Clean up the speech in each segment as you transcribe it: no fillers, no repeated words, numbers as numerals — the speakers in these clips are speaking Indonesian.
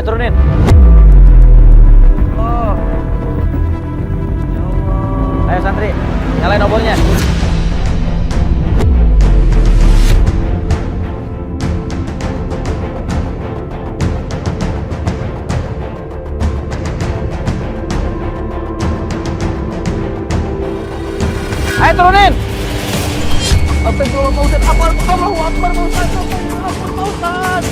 turunin. Oh. Ya Allah. Ayo santri, nyalain obornya. Ayo turunin. Astagfirullah Pak Ustaz. Allahu Akbar Pak Ustaz. Allahu Akbar Pak Ustaz.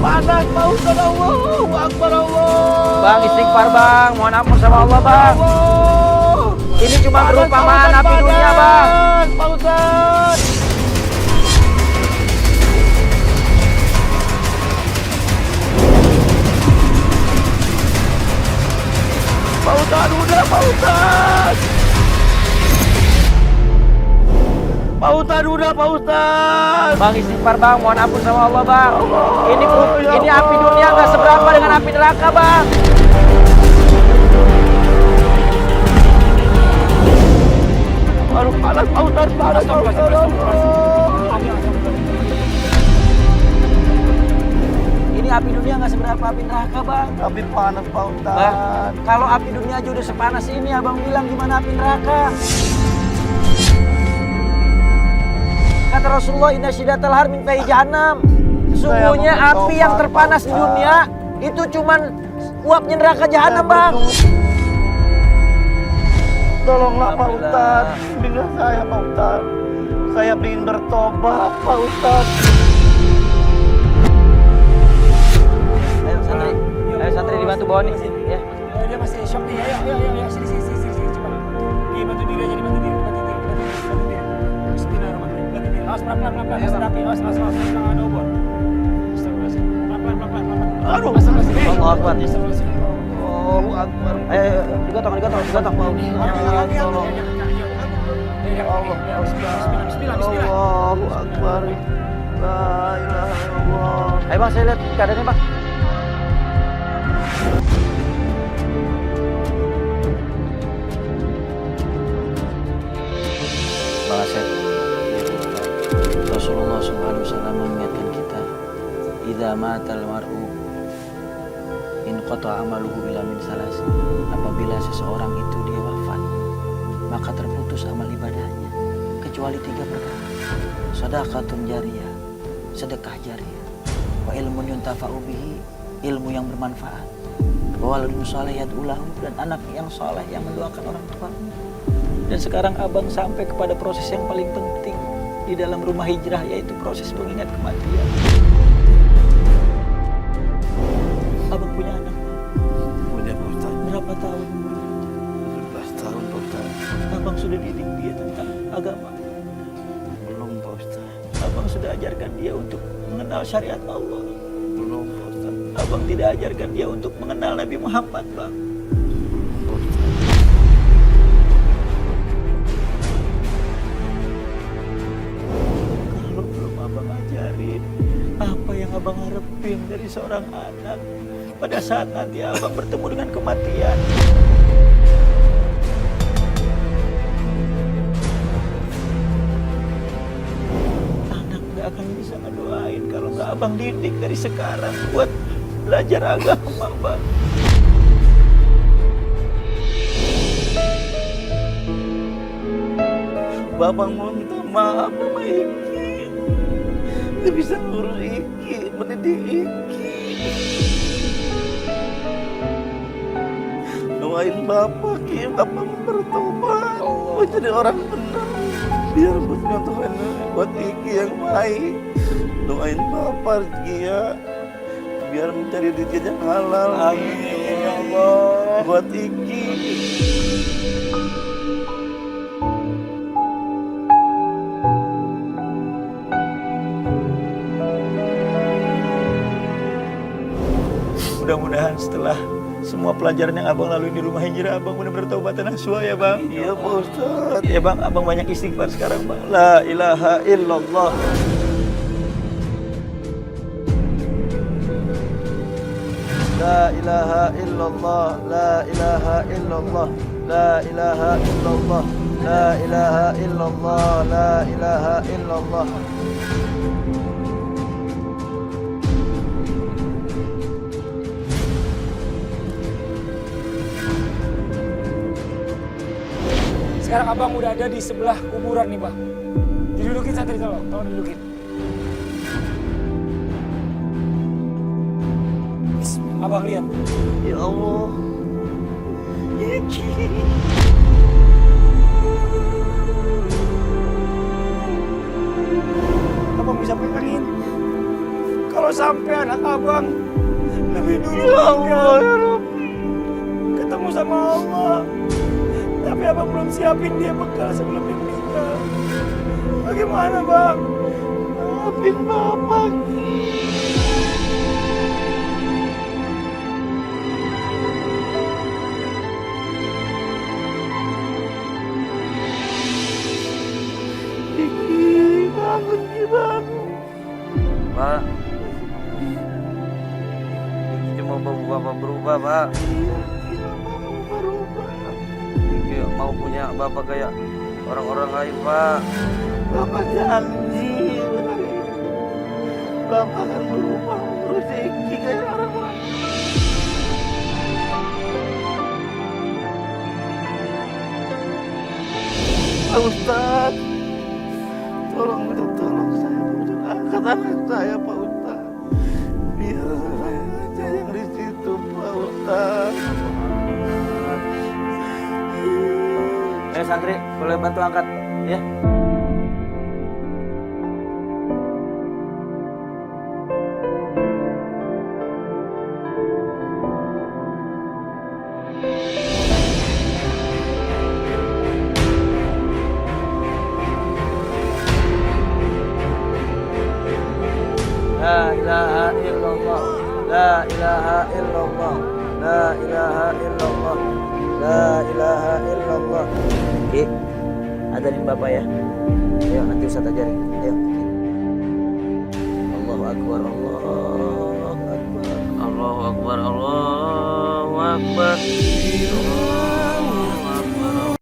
Panas Pak Ustaz. Allahu Akbar Allah. Bang istighfar bang. Mohon ampun sama Allah bang. Ini cuma perumpamaan api dunia bang. Pak Ustaz. Pak Ustaz, udah Pak Ustaz. Pak Ustaz, udah Pak Ustaz. Bang istighfar bang, mohon ampun sama Allah bang. Ini api dunia nggak seberapa dengan api neraka bang. Aduh panas Pak Ustaz, panas Pak Ustaz. Api dunia nggak seberapa api neraka bang. Api panas Pak Ustaz. Kalau api dunia aja udah sepanas ini, abang bilang gimana api neraka? Kata Rasulullah, inna syiddatal har min fahi jahannam. Sesungguhnya api yang terpanas di dunia itu cuman uapnya neraka jahanam bang. Tolonglah Pak Ustaz, bimbinglah saya Pak Ustaz. Saya ingin bertobat Pak Ustaz. Ayo santri dibantu bawa nih. Ya. Dia masih shock nih. Ayo sini coba. Dia bantu diri aja, bantu diri. Bismillahirrahmanirrahim. Bantu diri. Awas pelan. Awas. Jangan ada obor. Astagfirullahaladzim. Pelan. Aduh. Allahu Akbar. Allahu Akbar. Ayo digotong. Tolong. Bismillah. Allahu Akbar. La ilaha illallah. Ayo bang, saya lihat keadaannya bang. Bang Asep, Rasulullah SAW mengingatkan kita, idza matal mar'u in qata'a amaluhu illa min salas. Apabila seseorang itu dia wafat, maka terputus amal ibadahnya kecuali 3 perkara. Shadaqatun jariyah, sedekah jariyah, wa ilmun yuntafa'u bihi, ilmu yang bermanfaat, wa waladun saleh yad'ulahu, dan anak yang saleh yang mendoakan orang tua. Dan sekarang abang sampai kepada proses yang paling penting di dalam rumah hijrah, yaitu proses mengingat kematian. Abang punya anak? Punya Pak Ustaz. Berapa tahun? 17 tahun Pak Ustaz. Abang sudah didik dia tentang agama? Belum Pak Ustaz. Abang sudah ajarkan dia untuk mengenal syariat Allah? Belum Pak Ustaz. Abang tidak ajarkan dia untuk mengenal Nabi Muhammad bang? Pak Ustaz. Kalau belum abang ajarin, apa yang abang harapin dari seorang anak pada saat nanti abang bertemu dengan kematian? Anak gak akan bisa ngedoain kalau gak abang didik dari sekarang buat belajar agama bang. Bapak mau minta maaf sama Iki. Gak bisa ngurus Iki, mendidik Iki. Doain Bapak, Ki. Bapak bertobat. Mau jadi orang benar. Biar buat nyontohin buat Iki yang baik. Doain Bapak, Ki ya. Biar mencari rezeki yang halal. Amin ya Allah. Buat Iki. Mudah-mudahan setelah semua pelajaran yang abang lalui di rumah hijrah, abang benar-benar taubatan nasuha ya bang. Iya Pak Ustaz. Ya bang, abang banyak istighfar sekarang bang. La ilaha illallah. La ilaha illallah. La ilaha illallah. La ilaha illallah. La ilaha illallah, la ilaha illallah. Sekarang abang udah ada di sebelah kuburan nih bang. Didudukin santri tolong didudukin. Abang lihat. Ya Allah. Iki. Abang bisa bayangin kalau sampai anak abang lebih dulu Ya Allah ya Rabbi. ketemu sama Allah, tapi abang belum siapin dia bekal sebelum dia meninggal. Bagaimana bang? Maafin Bapak. Iki, bangun Ki, bangun. Pak, Iki cuma bapak berubah, Pak. Iya, mau berubah. Iki mau punya bapak kayak orang-orang lain, Pak. Bapak janji. Bapak akan berubah terus Iki kayak orang lain. Pak Ustadz, tolong saya, angkat anak saya, Pak Ustadz. Biar saya aja yang di situ, Pak Ustadz. Santri, boleh bantu angkat ya? La ilaha illallah, la ilaha illallah, la ilaha illallah, la ilaha illallah. Ki, adanin Bapak ya. Ayo nanti Ustaz ajarin. Ayo. Allahu Akbar, Allahu Akbar. Allahu Akbar, Allahu Akbar. Allahu Akbar.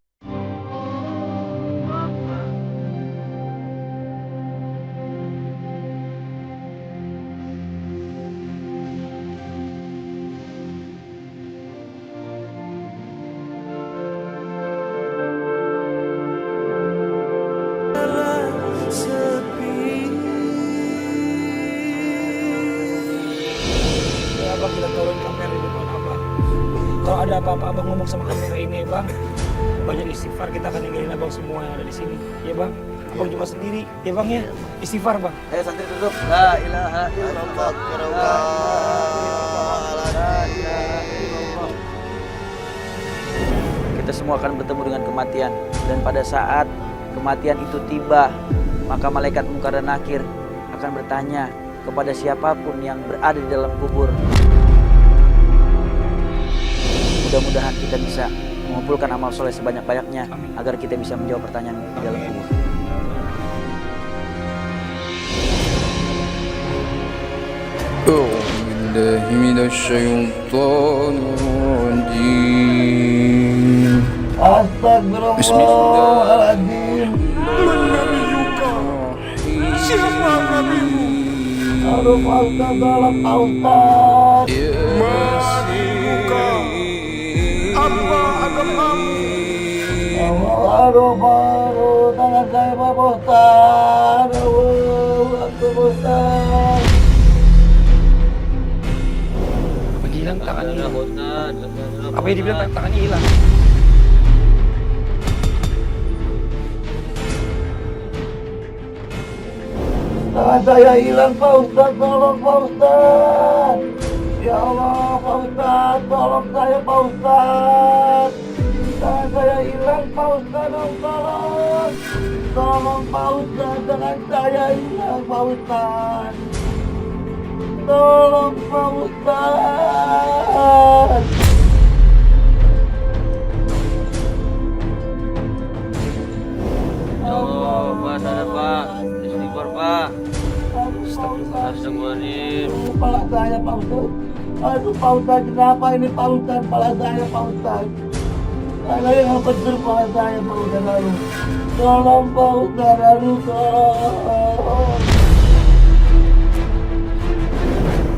Ya abang kita turun kamera di depan abang. Kalau ada apa-apa abang ngomong sama kamera ini ya bang. Banyak istighfar, kita akan ninggalin abang semua yang ada di sini. Ya bang, abang cuma sendiri. Ya bang ya, istighfar bang. Ayo santri tutup. La ilaha illallah. La ilaha illallah. Kita semua akan bertemu dengan kematian, dan pada saat kematian itu tiba, maka malaikat Munkar dan Nakir akan bertanya kepada siapapun yang berada di dalam kubur. Mudah-mudahan kita bisa mengumpulkan amal soleh sebanyak-banyaknya agar kita bisa menjawab pertanyaan di dalam kubur. أعوذ بالله من الشيطان الرجيم Astagfirullahaladzim. Siapa Nabi? Aduh, Pak Ustadz, tolong Pak Ustadz. Apa agamamu? Aduh, baru tangan saya Pak Ustadz. Pak Ustadz. Apa hilang tangannya? Apa yang dibilang tangannya hilang? Tangan saya hilang Pak Ustadz, tolong Pak Ustadz. Ya Allah Pak Ustadz, tolong saya Pak Ustadz. Tangan saya hilang Pak Ustadz, tolong. Tolong Pak Ustadz, tangan saya hilang Pak Ustadz. Tolong Pak Ustadz. Oh, Pak, sadar Pak. Istighfar Pak. Astagfirullahaladzim. Kepala saya Pak Ustadz. Aduh Pak Ustadz, kenapa ini Pak Ustadz? Kepala saya Pak Ustadz. Kalau yang betul Pak saya Pak Udararu. Tolong Pak Udararu, tolong.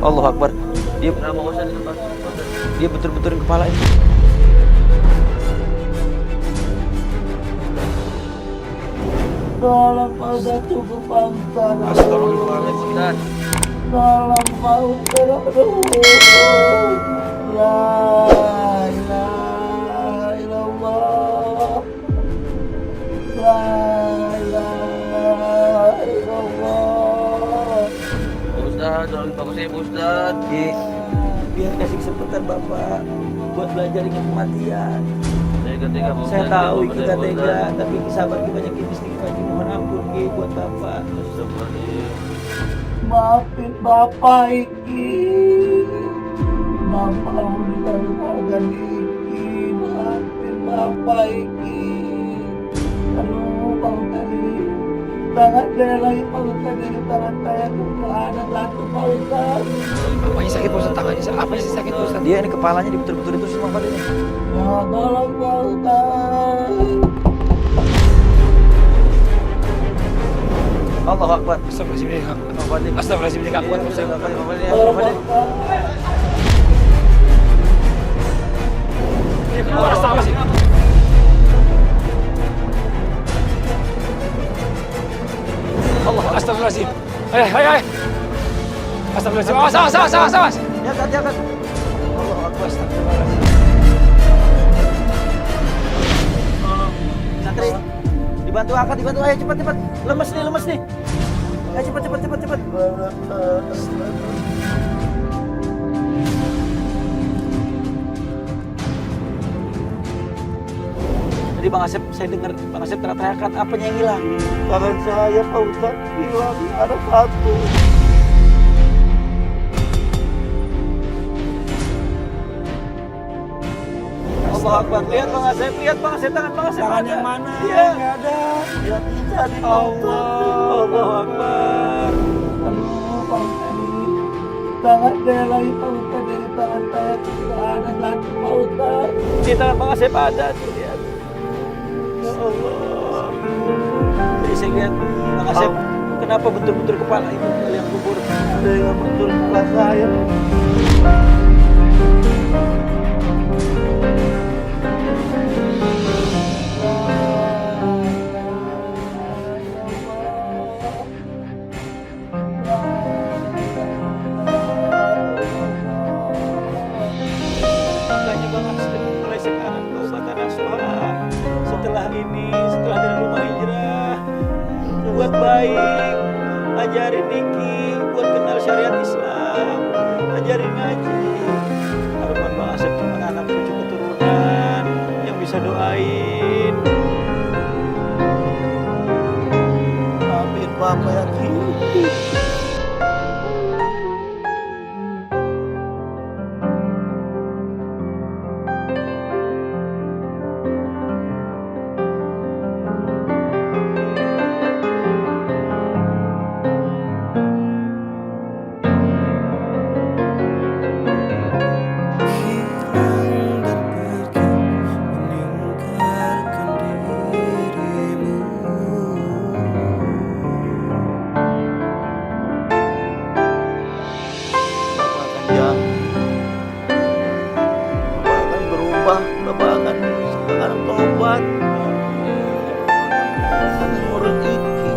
Allah Akbar. Dia betul-betul kepala ini. Tolong Pak Udah cukup Pak Udararu. Astagfirullahaladzim. Tolong Pak Udararu. La ilaha illallah. La ilaha illallah. Ustaz, tolong bagus saya Ustaz. Biar kasih kesempatan Bapak buat belajar ingat kematian. Tega-tega Pak Saya Ustaz. tahu Bapak kita Ustaz. tega, tapi sabar kita banyak istighfar. Mohon ampun Ki buat Bapak. Astagfirullahaladzim. Maafin Bapak iki. Bapak udah lupakan iki. Maafin Bapak iki. Aduh, Pak Ustadz. Tangan saya lagi Pak Ustadz. Tangan saya nggak ada satu Pak Ustadz. Apanya sakit Pak Ustaz? Tangannya apa sih sakit Pak Ustaz? Dia ini kepalanya betul-betul itu semua Pak ini. Ya tolong Pak Ustadz. Allah Akbar. Astagfirullahaladzim. Astagfirullahaladzim. Nggak kuat Pak Ustaz. Tolong Pak Ustadz. Astagfirullahaladzim. Allah, astagfirullahaladzim. Hai. Astagfirullahaladzim. Awas. Ya kan. Allah Akbar. Astagfirullahaladzim. Santri, dibantu angkat, ayo cepat. Lemes nih. Ayo cepat. Tadi Bang Asep, saya dengar Bang Asep teriak-teriakan, apanya yang hilang? Tangan saya Pak Ustadz hilang ada satu. Allah Akbar, lihat Bang Asep, tangan Bang Asep. Tangan ada. yang mana? Iya. Nggak ada. Ya tidak di Allah Akbar. Aduh, Pak Ustadz. Tangan saya lagi Pak Ustadz. Dari tangan saya nggak ada satu Pak Ustadz. Di tangan Bang Asep ada tuh, lihat. Ya Allah. Jadi saya lihat Bang Asep, kenapa betul-betul kepala itu yang kubur? Ada yang betul kepala saya. Makanya Bang Asep mulai sekarang taubatan nasuha. Setelah dari rumah hijrah, buat baik, ajarin Niki buat kenal syariat Islam, ajarin ngaji. Harapan Bang Asep cuma anak cucu keturunan yang bisa doain. Amin Bapak ya Ki. Bapak akan berubah, Bapak akan tobat. Menurut Iki,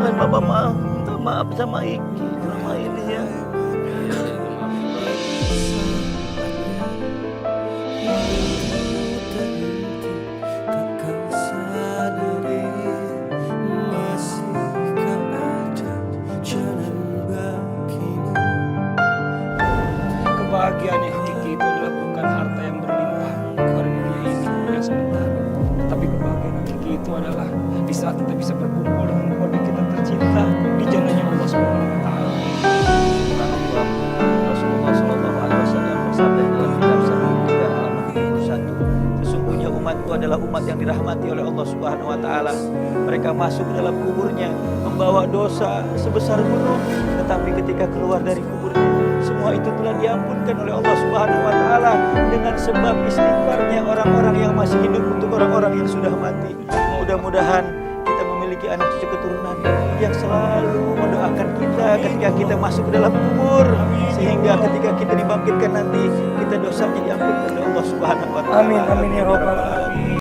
kan Bapak minta maaf sama Iki selama ini ya. Kebahagiaan yang hakiki itu adalah bukan harta yang berlimpah kepada dunia ini yang sementara, tetapi kebahagiaan hakiki itu adalah di saat kita bisa berkumpul dengan keluarga kita tercinta di jannahnya Allah Subhanahu wa taala. Rasulullah SAW bersabda dalam kitab Sahih kita halaman 71, sesungguhnya umatku adalah umat yang dirahmati oleh Allah Subhanahu wa taala. Mereka masuk ke dalam kuburnya membawa dosa sebesar gunung, tetapi ketika keluar dari kuburnya semua itu telah diampunkan oleh Allah Subhanahu wa taala dengan sebab istighfarnya orang-orang yang masih hidup untuk orang-orang yang sudah mati. Mudah-mudahan kita memiliki anak cucu keturunan yang selalu mendoakan kita ketika kita masuk ke dalam kubur, sehingga ketika kita dibangkitkan nanti kita dosanya diampunkan oleh Allah Subhanahu wa taala. Amin, amin ya rabbal alamin.